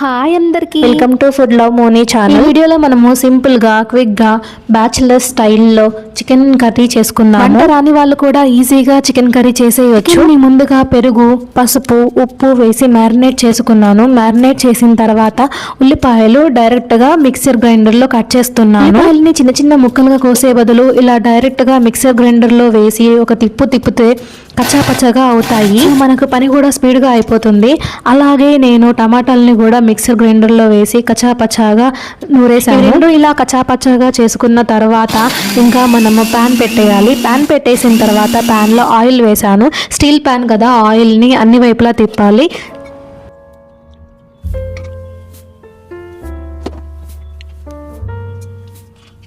Hi అందరికి, welcome to food love మోనీ channel. ఈ వీడియోలో మనము సింపుల్ గా క్విక్ గా బ్యాచిలర్ స్టైల్లో చికెన్ కర్రీ చేసుకుందాము. వంట రాని వాళ్ళు కూడా ఈజీగా చికెన్ కర్రీ చేసేయచ్చు. ముందుగా పెరుగు, పసుపు, ఉప్పు వేసి మ్యారినేట్ చేసుకున్నాను. మ్యారినేట్ చేసిన తర్వాత ఉల్లిపాయలు డైరెక్ట్ గా మిక్సర్ గ్రైండర్ లో కట్ చేస్తున్నాను. ఉల్లిపాయలని చిన్న చిన్న ముక్కలుగా కోసే బదులు ఇలా డైరెక్ట్ గా మిక్సర్ గ్రైండర్ లో వేసి ఒక తిప్పితే కచ్చాపచ్చగా అవుతాయి. మనకు పని కూడా స్పీడ్ గా అయిపోతుంది. అలాగే నేను టమాటాలని కూడా మిక్సర్ గ్రైండర్ లో వేసి కచ్చాపచ్చాగా నూరేసాను. రెండు ఇలా కచ్చాపచ్చాగా చేసుకున్న తర్వాత ఇంకా మనము ప్యాన్ పెట్టేయాలి. ప్యాన్ పెట్టేసిన తర్వాత ప్యాన్ లో ఆయిల్ వేసాను. స్టీల్ ప్యాన్ కదా, ఆయిల్ ని అన్ని వైపులా తిప్పాలి.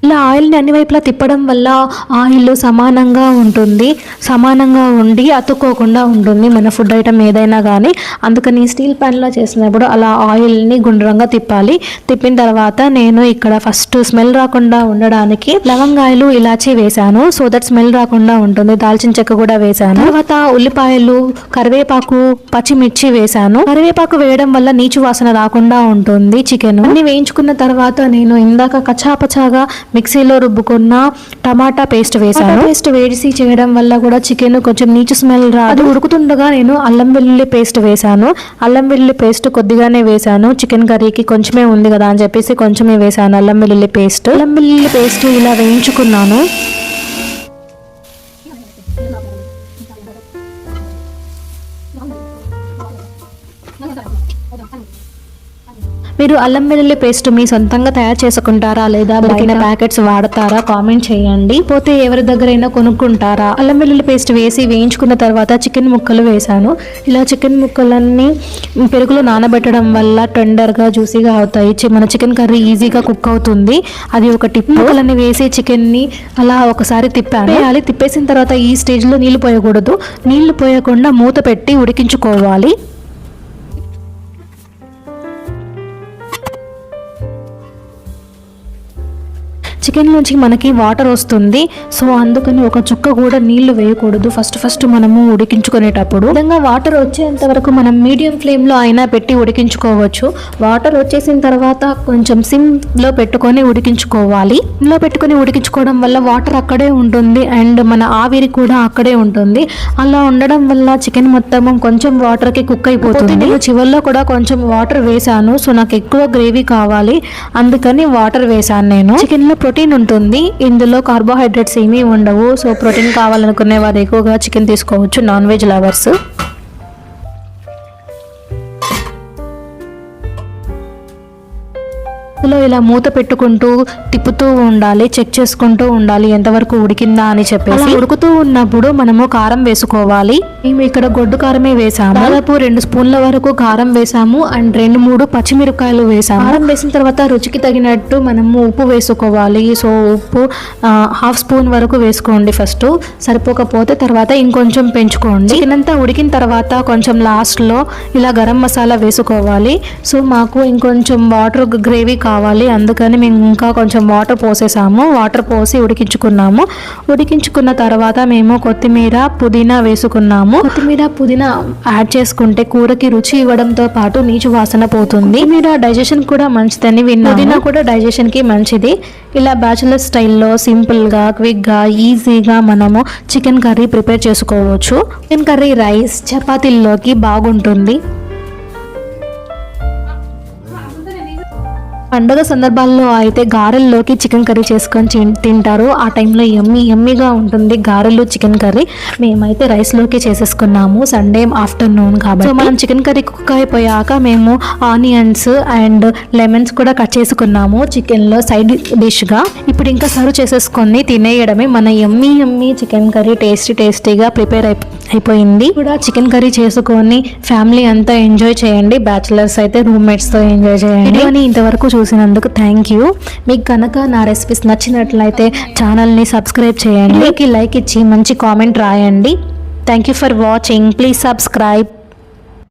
ఇలా ఆయిల్ని అన్ని వైపులా తిప్పడం వల్ల ఆయిల్ సమానంగా ఉండి అతుక్కోకుండా ఉంటుంది మన ఫుడ్ ఐటమ్ ఏదైనా కానీ. అందుకని స్టీల్ ప్యాన్లో చేసినప్పుడు అలా ఆయిల్ని గుండ్రంగా తిప్పాలి. తిప్పిన తర్వాత నేను ఇక్కడ ఫస్ట్ స్మెల్ రాకుండా ఉండడానికి లవంగాయలు, ఇలాచీ వేసాను. సో దట్ స్మెల్ రాకుండా ఉంటుంది. దాల్చిన చెక్క కూడా వేసాను. తర్వాత ఉల్లిపాయలు, కరివేపాకు, పచ్చిమిర్చి వేసాను. కరివేపాకు వేయడం వల్ల నీచు వాసన రాకుండా ఉంటుంది చికెన్. అన్ని వేయించుకున్న తర్వాత నేను ఇందాక కచ్చాపచాగా మిక్సీలో రుబ్బుకున్న టమాటా పేస్ట్ వేసాను. పేస్ట్ వేసి చేయడం వల్ల కూడా చికెన్ కొంచెం నీచు స్మెల్ రాదు. ఉడుకుతుండగా నేను అల్లం వెల్లుల్లి పేస్ట్ వేసాను. అల్లం వెల్లుల్లి పేస్ట్ కొద్దిగానే వేసాను. చికెన్ కర్రీకి కొంచెమే ఉంది కదా అని చెప్పేసి కొంచెమే వేసాను అల్లం వెల్లుల్లి పేస్ట్. అల్లం వెల్లుల్లి పేస్ట్ ఇలా వేయించుకున్నాను. మీరు అల్లం వెల్లుల్లి పేస్ట్ మీ సొంతంగా తయారు చేసుకుంటారా లేదా బయట ప్యాకెట్స్ వాడతారా కామెంట్ చేయండి. పోతే ఎవరి దగ్గరైనా కొనుక్కుంటారా? అల్లం వెల్లుల్లి పేస్ట్ వేసి వేయించుకున్న తర్వాత చికెన్ ముక్కలు వేసాను. ఇలా చికెన్ ముక్కలన్నీ పెరుగులో నానబెట్టడం వల్ల టెండర్గా జ్యూసీగా అవుతాయి. మన చికెన్ కర్రీ ఈజీగా కుక్ అవుతుంది. అది ఒక టిప్. ముక్కలన్నీ వేసి చికెన్ని అలా ఒకసారి తిప్పాను. అలా తిప్పేసిన తర్వాత ఈ స్టేజ్లో నీళ్లు పోయకూడదు. నీళ్లు పోయకుండా మూత పెట్టి ఉడికించుకోవాలి. చికెన్ నుంచి మనకి వాటర్ వస్తుంది. సో అందుకని ఒక చుక్క కూడా నీళ్లు వేయకూడదు ఫస్ట్ మనము ఉడికించుకునేటప్పుడు. విధంగా వాటర్ వచ్చేంత వరకు మనం మీడియం ఫ్లేమ్లో అయినా పెట్టి ఉడికించుకోవచ్చు. వాటర్ వచ్చేసిన తర్వాత కొంచెం సిమ్లో పెట్టుకొని ఉడికించుకోవాలి. సిమ్లో పెట్టుకొని ఉడికించుకోవడం వల్ల వాటర్ అక్కడే ఉంటుంది అండ్ మన ఆవిరి కూడా అక్కడే ఉంటుంది. అలా ఉండడం వల్ల చికెన్ మొత్తం కొంచెం వాటర్కి కుక్ అయిపోతుంది. నేను చివరిలో కూడా కొంచెం వాటర్ వేసాను. సో నాకు ఎక్కువ గ్రేవీ కావాలి, అందుకని వాటర్ వేసాను. నేను చికెన్లో ప్రోటీన్ ఉంటుంది. ఇందులో కార్బోహైడ్రేట్స్ ఏమీ ఉండవు. సో ప్రోటీన్ కావాలనుకునే వారు ఎక్కువగా చికెన్ తీసుకోవచ్చు, నాన్ వెజ్ లవర్స్. ఇలా మూత పెట్టుకుంటూ తిప్పుతూ ఉండాలి, చెక్ చేసుకుంటూ ఉండాలి ఎంతవరకు ఉడికిందా అని చెప్పేసి. ఉడుకుతూ ఉన్నప్పుడు మనము కారం వేసుకోవాలి. మేము ఇక్కడ గొడ్డు కారమే వేసాము. దాదాపు 2 స్పూన్ల వరకు కారం వేసాము అండ్ 2-3 పచ్చిమిరపకాయలు వేసాము. కారం వేసిన తర్వాత రుచికి తగినట్టు మనము ఉప్పు వేసుకోవాలి. సో ఉప్పు 1/2 స్పూన్ వరకు వేసుకోండి. ఫస్ట్ సరిపోకపోతే తర్వాత ఇంకొంచెం పెంచుకోండి. చికెన్ అంతా ఉడికిన తర్వాత కొంచెం లాస్ట్లో ఇలా గరం మసాలా వేసుకోవాలి. సో మాకు ఇంకొంచెం వాటర్ గ్రేవీ కావాలి, అందుకని మేము ఇంకా కొంచెం వాటర్ పోసేసాము. వాటర్ పోసి ఉడికించుకున్నాము. ఉడికించుకున్న తర్వాత మేము కొత్తిమీర, పుదీనా వేసుకున్నాము. కొత్తిమీర, పుదీనా యాడ్ చేసుకుంటే కూరకి రుచి ఇవ్వడంతో పాటు నీచు వాసన పోతుంది. కొత్తిమీర డైజెషన్ కూడా మంచిదని విన్నాను. పుదీనా కూడా డైజెషన్ కి మంచిది. ఇలా బ్యాచులర్ స్టైల్లో సింపుల్గా, క్విక్గా, ఈజీగా మనము చికెన్ కర్రీ ప్రిపేర్ చేసుకోవచ్చు. చికెన్ కర్రీ రైస్, చపాతీల్లోకి బాగుంటుంది. పండుగ సందర్భాల్లో అయితే గారెల్లోకి చికెన్ కర్రీ చేసుకొని తింటారు. ఆ టైంలో యమ్మీగా ఉంటుంది గారెలు, చికెన్ కర్రీ. మేమైతే రైస్లోకి చేసేసుకున్నాము సండే ఆఫ్టర్నూన్ కాబట్టి. మనం చికెన్ కర్రీ కుక్ అయిపోయాక మేము ఆనియన్స్ అండ్ లెమన్స్ కూడా కట్ చేసుకున్నాము చికెన్లో సైడ్ డిష్గా. ఇప్పుడు ఇంకా సర్వ్ చేసేసుకొని తినేయడమే. మన యమ్మీ చికెన్ కర్రీ టేస్టీగా ప్రిపేర్ అయిపోయింది. కూడా చికెన్ కర్రీ చేసుకొని ఫ్యామిలీ అంతా ఎంజాయ్ చేయండి. బ్యాచులర్స్ అయితే రూమ్మేట్స్తో ఎంజాయ్ చేయండి. అని ఇంతవరకు చూసినందుకు థ్యాంక్ యూ. మీకు కనుక నా రెసిపీస్ నచ్చినట్లయితే ఛానల్ని సబ్స్క్రైబ్ చేయండి. లైక్ ఇచ్చి మంచి కామెంట్ రాయండి. Thank you for watching. Please subscribe.